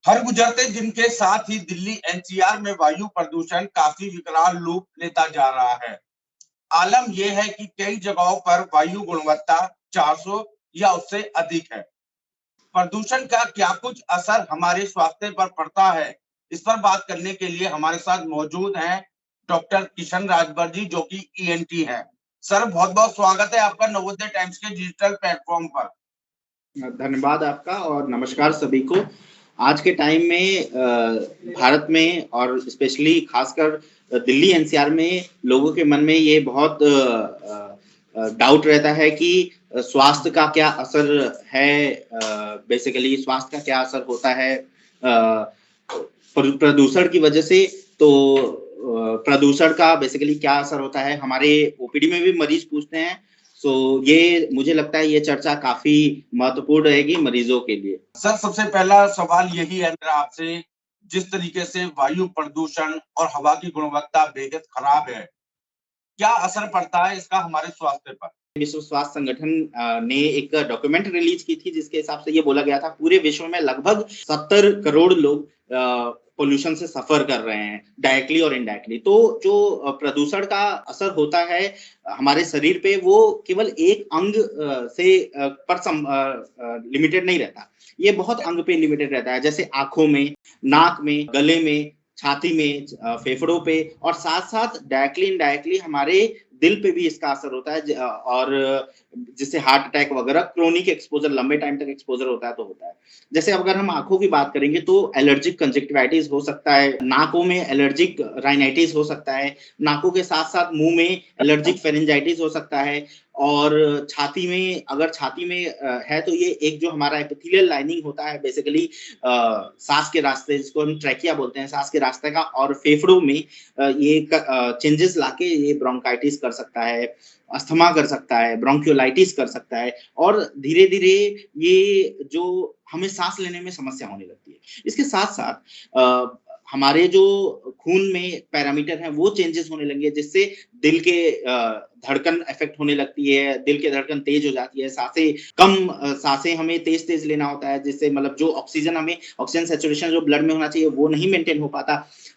हर गुजरते दिन के साथ ही दिल्ली एनसीआर में वायु प्रदूषण काफी विकराल रूप लेता जा रहा है। आलम यह है कि कई जगहों पर वायु गुणवत्ता 400 या उससे अधिक है। प्रदूषण का क्या कुछ असर हमारे स्वास्थ्य पर पड़ता है, इस पर बात करने के लिए हमारे साथ मौजूद हैं डॉक्टर किशन राजभर जी, जो कि ईएनटी हैं। सर, बहुत बहुत स्वागत है आपका नवोदय टाइम्स के डिजिटल प्लेटफॉर्म पर। धन्यवाद आपका और नमस्कार सभी को। आज के टाइम में भारत में और स्पेशली खासकर दिल्ली एनसीआर में लोगों के मन में ये बहुत डाउट रहता है कि स्वास्थ्य का क्या असर है, बेसिकली स्वास्थ्य का क्या असर होता है प्रदूषण की वजह से। तो प्रदूषण का बेसिकली क्या असर होता है, हमारे ओपीडी में भी मरीज पूछते हैं। ये मुझे लगता है ये चर्चा काफी महत्वपूर्ण रहेगी मरीजों के लिए। सर, सबसे पहला सवाल यही है मेरा आपसे, जिस तरीके से वायु प्रदूषण और हवा की गुणवत्ता बेहद खराब है, क्या असर पड़ता है इसका हमारे स्वास्थ्य पर? विश्व स्वास्थ्य संगठन ने एक डॉक्यूमेंट रिलीज की थी जिसके हिसाब से ये बोला गया था पूरे विश्व में लगभग 70 करोड़ लोग पोल्यूशन से सफर कर रहे हैं डायरेक्टली और इनडायरेक्टली। तो जो प्रदूषण का असर होता है हमारे शरीर पे, वो केवल एक अंग से पर लिमिटेड नहीं रहता, ये बहुत अंग पे लिमिटेड रहता है, जैसे आंखों में, नाक में, गले में, छाती में, फेफड़ों पे, और साथ साथ डायरेक्टली इनडायरेक्टली हमारे दिल पे भी इसका असर होता है। और जिससे हार्ट अटैक वगैरह क्रोनिक एक्सपोजर, लंबे टाइम तक एक्सपोजर होता है तो होता है। जैसे अगर हम आंखों की बात करेंगे तो एलर्जिक कंजक्टिवाइटिस हो सकता है, नाकों में एलर्जिक राइनाइटिस हो सकता है, नाकों के साथ साथ मुंह में एलर्जिक फेरेंजाइटिस हो सकता है, और छाती में, अगर छाती में है तो ये एक जो हमारा एपिथेलियल लाइनिंग होता है बेसिकली सांस के रास्ते, जिसको हम ट्रैकिया बोलते हैं, सांस के रास्ते का, और फेफड़ों में ये चेंजेस लाके ये ब्रोंकाइटिस कर सकता है, अस्थमा कर सकता है, ब्रोंकियोलाइटिस कर सकता है, और धीरे धीरे ये जो हमें सांस लेने में समस्या होने लगती है। इसके साथ साथ हमारे जो खून में पैरामीटर हैं वो चेंजेस होने लगे, जिससे दिल के धड़कन इफेक्ट होने लगती है, दिल की धड़कन तेज हो जाती है, सांसें हमें तेज तेज लेना होता है, जिससे मतलब जो ऑक्सीजन सैचुरेशन जो ब्लड में होना चाहिए वो नहीं मेंटेन हो पाता,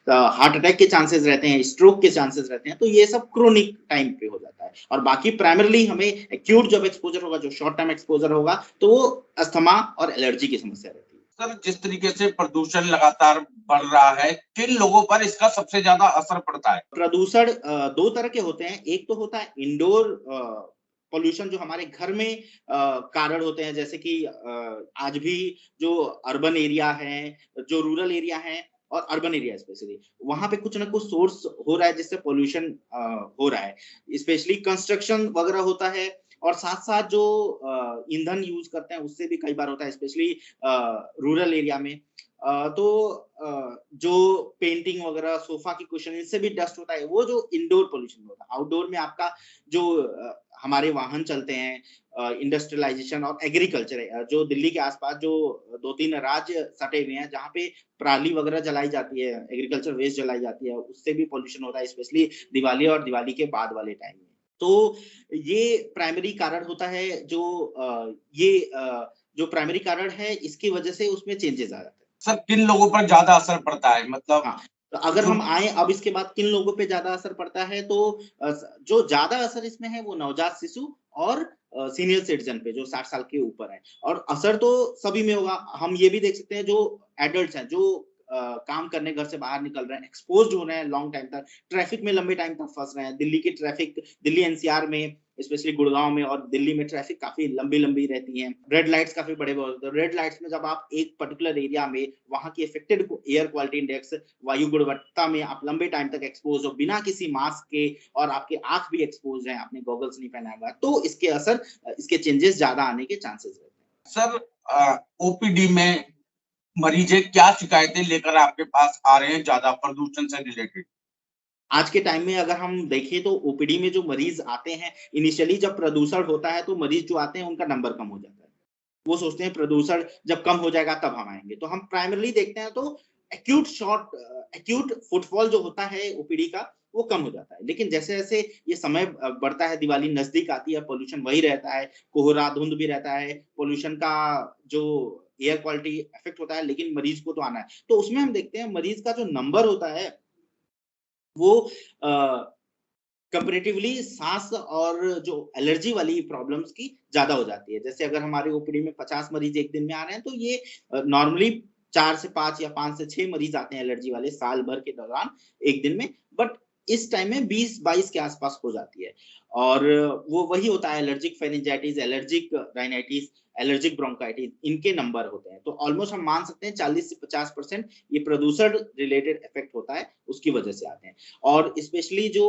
हार्ट अटैक के चांसेस रहते हैं, स्ट्रोक के चांसेस रहते हैं। तो ये सब क्रोनिक टाइम पे हो जाता है। और बाकी प्राइमरली हमें एक्यूट जब एक्सपोजर होगा, जो शॉर्ट टर्म एक्सपोजर होगा, तो वो अस्थमा और एलर्जी की समस्या रहती है। सर, जिस तरीके से प्रदूषण लगातार बढ़ रहा है, किन लोगों पर इसका सबसे ज्यादा असर पड़ता है? प्रदूषण दो तरह के होते हैं। एक तो होता है इंडोर पोल्यूशन, जो हमारे घर में कारण होते हैं, जैसे कि आज भी जो अर्बन एरिया है, जो रूरल एरिया है और अर्बन एरिया स्पेशली, वहां पे कुछ ना कुछ सोर्स हो रहा है जिससे पोल्यूशन हो रहा है। स्पेशली कंस्ट्रक्शन वगैरह होता है, और साथ साथ जो ईंधन यूज करते हैं उससे भी कई बार होता है, स्पेशली रूरल एरिया में। तो जो पेंटिंग वगैरह, सोफा की कुशन, इससे भी डस्ट होता है, वो जो इंडोर पोल्यूशन होता है। आउटडोर में आपका जो हमारे वाहन चलते हैं, इंडस्ट्रियलाइजेशन और एग्रीकल्चर है, जो दिल्ली के आसपास जो 2-3 राज्य सटे हुए हैं जहाँ पे पराली वगैरह जलाई जाती है, एग्रीकल्चर वेस्ट जलाई जाती है, उससे भी पोल्यूशन होता है, स्पेशली दिवाली और दिवाली के बाद वाले टाइम में। तो ये प्राइमरी कारण होता है, जो प्राइमरी कारण है, इसकी वजह से उसमें चेंजेस आ जाते हैं। सर, किन लोगों पर ज्यादा असर पड़ता है, मतलब? हाँ, तो अगर हम आए अब इसके बाद किन लोगों पे ज्यादा असर पड़ता है, तो जो ज्यादा असर इसमें है वो नवजात शिशु और सीनियर सिटीजन पे, जो 60 साल के ऊपर है। और असर तो सभी में होगा। हम ये भी देख सकते हैं जो एडल्ट हैं, जो काम करने घर से बाहर निकल रहे हैं, एक्सपोज हो रहे हैं लॉन्ग टाइम तक, ट्रैफिक में लंबे टाइम तक फंस रहे हैं। दिल्ली की ट्रैफिक, दिल्ली एनसीआर में, स्पेशली गुड़गांव में और दिल्ली में ट्रैफिक काफी लंबी लंबी रहती हैं। रेड लाइट्स काफी बड़े होते हैं। रेड लाइट्स में जब आप एक पर्टिकुलर एरिया में, वहां की इफेक्टेड एयर क्वालिटी इंडेक्स, वायु गुणवत्ता में आप लंबे टाइम तक एक्सपोज हो बिना किसी मास्क के, और आपके आंख भी एक्सपोज है, आपने गॉगल्स नहीं पहना हुआ, तो इसके चेंजेस ज्यादा आने के चांसेस रहते हैं। सर, ओपीडी में मरीज क्या शिकायतें लेकर आपके पास आ रहे हैं ज्यादा प्रदूषण से रिलेटेड? आज के टाइम में अगर हम देखें तो ओपीडी में जो मरीज आते हैं, इनिशियली जब प्रदूषण होता है तो मरीज जो आते हैं उनका नंबर कम हो जाता है। वो सोचते हैं प्रदूषण जब कम हो जाएगा तब हम आएंगे। तो हम प्राइमरली देखते हैं तो एक्यूट फुटफॉल जो होता है ओपीडी का, वो कम हो जाता है। लेकिन जैसे जैसे ये समय बढ़ता है, दिवाली नजदीक आती है, पोल्यूशन वही रहता है, कोहरा धुंध भी रहता है, पोल्यूशन का जो एयर क्वालिटी इफेक्ट होता है, लेकिन मरीज को तो आना है। तो उसमें हम देखते हैं मरीज का जो नंबर होता है वो कंपैरेटिवली सांस और जो एलर्जी वाली प्रॉब्लम्स की ज्यादा हो जाती है। जैसे अगर हमारे ओपीडी में 50 मरीज एक दिन में आ रहे हैं, तो ये नॉर्मली 4 से 5 या 5 से 6 मरीज आते हैं एलर्जी वाले साल भर के दौरान एक दिन में, बट इस टाइम में 20-22 के आसपास हो जाती है। और वो वही होता है allergic pharyngitis, allergic rhinitis, allergic bronchitis, इनके नंबर होते हैं। तो ऑलमोस्ट हम मान सकते हैं 40 से 50% ये प्रदूषण रिलेटेड इफेक्ट होता है, उसकी वजह से आते हैं। और स्पेशली जो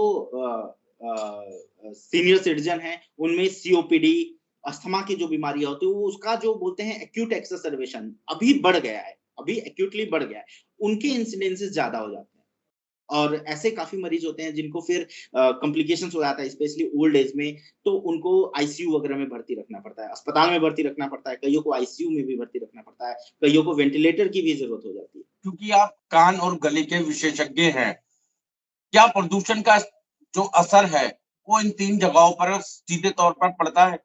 सीनियर सिटीजन है उनमें सीओपीडी, अस्थमा की जो बीमारी होती है, वो उसका जो बोलते हैं एक्यूट एक्सरसर्वेशन अभी बढ़ गया है, अभी एक्यूटली बढ़ गया है, उनके इंसिडेंसेस ज्यादा हो जाते हैं। और ऐसे काफी मरीज होते हैं जिनको फिर कॉम्प्लिकेशंस हो जाता है, स्पेशली ओल्ड एज में, तो उनको आईसीयू वगैरह में भर्ती रखना पड़ता है, अस्पताल में भर्ती रखना पड़ता है, कईयों को आईसीयू में भी भर्ती रखना पड़ता है, कईयों को वेंटिलेटर की भी जरूरत हो जाती है। क्योंकि आप कान और गले के विशेषज्ञ हैं, क्या प्रदूषण का जो असर है वो इन 3 जगहों पर सीधे तौर पर पड़ता है?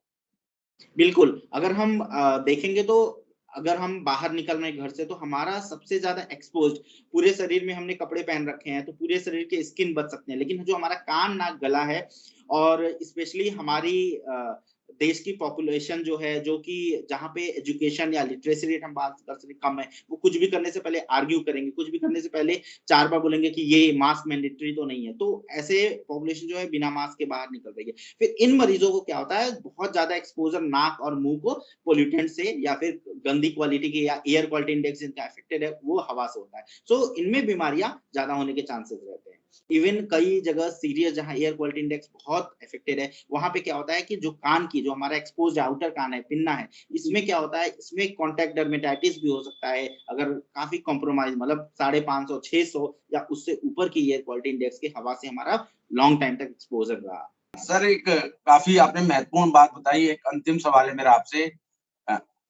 बिल्कुल, अगर हम देखेंगे तो अगर हम बाहर निकल रहे हैं घर से, तो हमारा सबसे ज्यादा एक्सपोज्ड, पूरे शरीर में हमने कपड़े पहन रखे हैं तो पूरे शरीर के स्किन बच सकते हैं, लेकिन जो हमारा कान, नाक, गला है, और स्पेशली हमारी देश की पॉपुलेशन जो है, जो कि जहाँ पे एजुकेशन या लिटरेसी रेट हम बात कर सकते कम है, वो कुछ भी करने से पहले आर्ग्यू करेंगे, कुछ भी करने से पहले 4 बार बोलेंगे कि ये मास्क मैंडेटरी तो नहीं है। तो ऐसे पॉपुलेशन जो है बिना मास्क के बाहर निकल रही है। फिर इन मरीजों को क्या होता है, बहुत ज्यादा एक्सपोजर नाक और मुंह को पोल्यूटेंट से या फिर गंदी क्वालिटी के या एयर क्वालिटी इंडेक्स जिनका अफेक्टेड है वो हवा से होता है। सो इनमें बीमारियां ज्यादा होने के चांसेस रहते हैं। इवन कई जगह सीरियस जहां एयर क्वालिटी इंडेक्स बहुत अफेक्टेड है, वहां पे क्या होता है कि जो कान की, जो हमारा एक्सपोज्ड आउटर कान है, पिन्ना है, इसमें क्या होता है, इसमें कॉन्टैक्ट डर्मेटाइटिस भी हो सकता है अगर काफी कॉम्प्रोमाइज, मतलब 550 600 या उससे ऊपर की एयर क्वालिटी इंडेक्स की हवा से हमारा लॉन्ग टाइम तक एक्सपोजर रहा। सर, एक काफी आपने महत्वपूर्ण बात बताई। एक अंतिम सवाल है मेरा आपसे।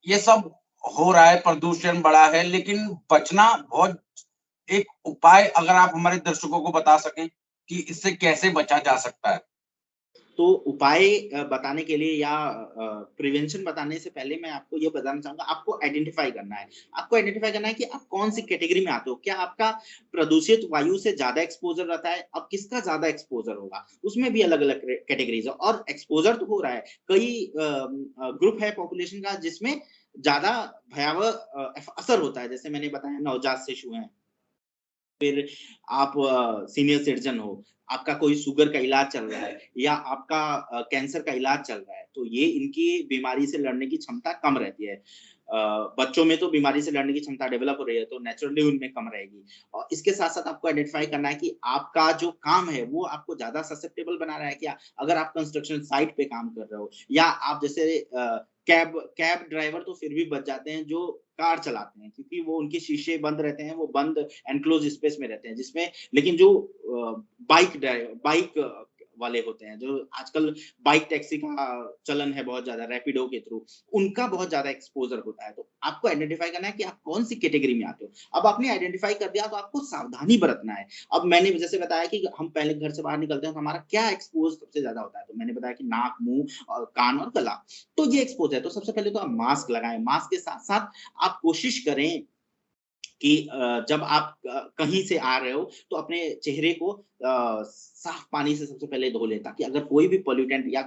ये सब हो रहा है, प्रदूषण बढ़ा है, लेकिन बचना बहुत, एक उपाय अगर आप हमारे दर्शकों को बता सकें कि इससे कैसे बचा जा सकता है? तो उपाय बताने के लिए या प्रिवेंशन बताने से पहले मैं आपको ये बताना चाहूंगा, आपको आइडेंटिफाई करना है। आपको आइडेंटिफाई करना है कि आप कौन सी कैटेगरी में आते हो। क्या आपका प्रदूषित वायु से ज्यादा एक्सपोजर रहता है? अब किसका ज्यादा एक्सपोजर होगा, उसमें भी अलग अलग कैटेगरीज है, और एक्सपोजर तो हो रहा है। कई ग्रुप है पॉपुलेशन का जिसमें ज्यादा भयावह असर होता है, जैसे मैंने बताया नवजात शिशु हैं, फिर आप सीनियर सिटीजन हो, आपका कोई शुगर का इलाज चल रहा है, या आपका कैंसर का इलाज चल रहा है, तो ये इनकी बीमारी से लड़ने की क्षमता कम रहती है। बच्चों में तो बीमारी से लड़ने की क्षमता डेवलप हो रही है, तो नेचुरली उनमें कम रहेगी। और इसके साथ साथ आपको आइडेंटिफाई करना है कि आपका जो काम है वो आपको ज्यादा ससेप्टेबल बना रहा है क्या। अगर आप कंस्ट्रक्शन साइट पे काम कर रहे हो, या आप जैसे कैब ड्राइवर तो फिर भी बच जाते हैं जो कार चलाते हैं, क्योंकि वो उनके शीशे बंद रहते हैं, वो बंद एनक्लोज स्पेस में रहते हैं, जिसमें, लेकिन जो बाइक वाले होते हैं, जो आजकल बाइक टैक्सी का चलन है बहुत ज्यादा रैपिडो के थ्रू, उनका बहुत ज्यादा एक्सपोजर होता है। तो आपको आइडेंटिफाई करना है कि आप कौन सी कैटेगरी में आते हो। अब आपने आइडेंटिफाई कर दिया तो आपको सावधानी बरतना है। अब मैंने जैसे बताया कि हम पहले घर से बाहर निकलते हैं तो हमारा क्या एक्सपोज सबसे ज्यादा होता है, तो मैंने बताया कि नाक, मुंह और कान और गला, तो ये एक्सपोज है। तो सबसे पहले तो आप मास्क लगाएं। मास्क के साथ साथ आप कोशिश करें कि जब आप कहीं से आ रहे हो तो अपने चेहरे को साफ पानी से सबसे पहले धो लें, ताकि अगर कोई भी पॉल्यूटेंट या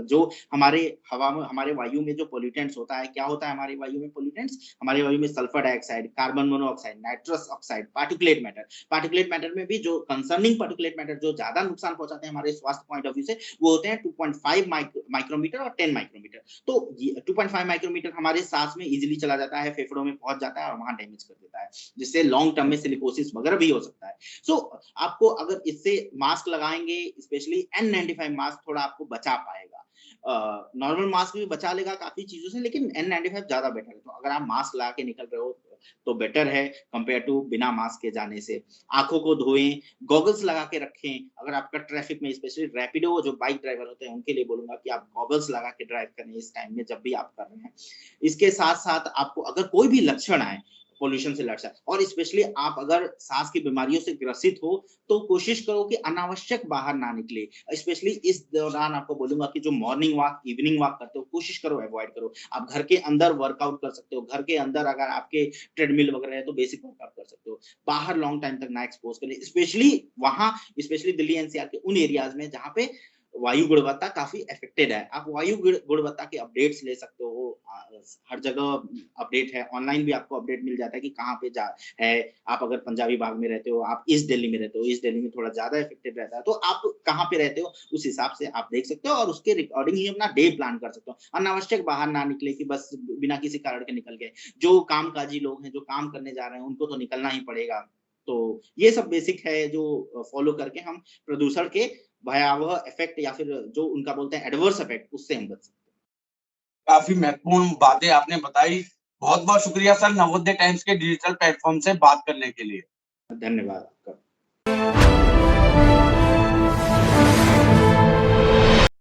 जो हमारे हवा में, हमारे वायु में जो पॉल्यूटेंट्स होता है, क्या होता है हमारे वायु में पॉल्यूटेंट्स, हमारे वायु में sulphur dioxide, carbon monoxide, nitrous oxide, particulate matter में भी जो कंसर्निंग पार्टिकुलेट मैटर जो ज्यादा नुकसान पहुंचाते हैं हमारे स्वास्थ्य पॉइंट ऑफ व्यू से, वो होते हैं 2.5 माइक्रोमीटर और 10 माइक्रोमीटर। तो 2.5 माइक्रोमीटर हमारे सांस में इजिली चला जाता है, फेफड़ों में पहुंच जाता है और वहां डैमेज कर देता है, जिससे लॉन्ग टर्म में सिलिकोसिस वगैरह भी हो सकता है। सो आपको अगर इससे मास्क लगाएंगे, स्पेशली N95 मास्क थोड़ा आपको बचा पाएगा। नॉर्मल मास्क भी बचा लेगा काफी चीजों से, लेकिन N95 ज्यादा बेटर है। तो अगर आप मास्क लगा के निकल रहे हो तो बेटर है कंपेयर टू बिना मास्क के जाने से। आंखों को धोएं, गॉगल्स लगा के रखें। अगर आपका ट्रैफिक में, स्पेशली रैपिडो जो बाइक ड्राइवर होते हैं उनके लिए बोलूंगा कि आप गॉगल्स लगा के ड्राइव करें इस टाइम में जब भी आप कर रहे हैं। इसके साथ साथ आपको अगर कोई भी लक्षण आए, पोल्यूशन से लड़ सकते। और स्पेशली आप अगर सांस की बीमारियों से ग्रसित हो तो कोशिश करो कि अनावश्यक बाहर ना निकले। स्पेशली इस दौरान आपको बोलूंगा कि जो मॉर्निंग वॉक, इवनिंग वॉक करते हो, कोशिश करो अवॉइड करो। आप घर के अंदर वर्कआउट कर सकते हो, घर के अंदर अगर आपके ट्रेडमिल वगैरह है तो बेसिक वर्कआउट कर सकते हो। बाहर लॉन्ग टाइम तक ना एक्सपोज करें, स्पेशली वहां, स्पेशली दिल्ली एनसीआर के उन एरियाज में जहां पे वायु गुणवत्ता काफी अफेक्टेड है। आप वायु गुणवत्ता के अपडेट्स ले सकते हो, हर जगह अपडेट है, ऑनलाइन भी आपको अपडेट मिल जाता है कि कहाँ पे जा है। आप अगर पंजाबी बाग में रहते हो, आप ईस्ट दिल्ली में रहते हो, ईस्ट दिल्ली में थोड़ा ज्यादा इफेक्टेड रहता है, तो आप कहाँ पे रहते हो उस हिसाब से आप देख सकते हो और उसके रिकॉर्डिंग ही अपना डे प्लान कर सकते हो। अनावश्यक बाहर ना निकले कि बस बिना किसी कारण के निकल गए। जो कामकाजी लोग हैं, जो काम करने जा रहे हैं, उनको तो निकलना ही पड़ेगा। तो ये सब बेसिक है जो फॉलो करके हम प्रदूषण के भयावह इफेक्ट या फिर जो उनका बोलते हैं एडवर्स इफेक्ट, उससे हम बच सकते काफी महत्वपूर्ण बातें आपने बताई। बहुत बहुत शुक्रिया सर, नवोदय टाइम्स के डिजिटल प्लेटफॉर्म से बात करने के लिए। हैं। धन्यवाद आपका।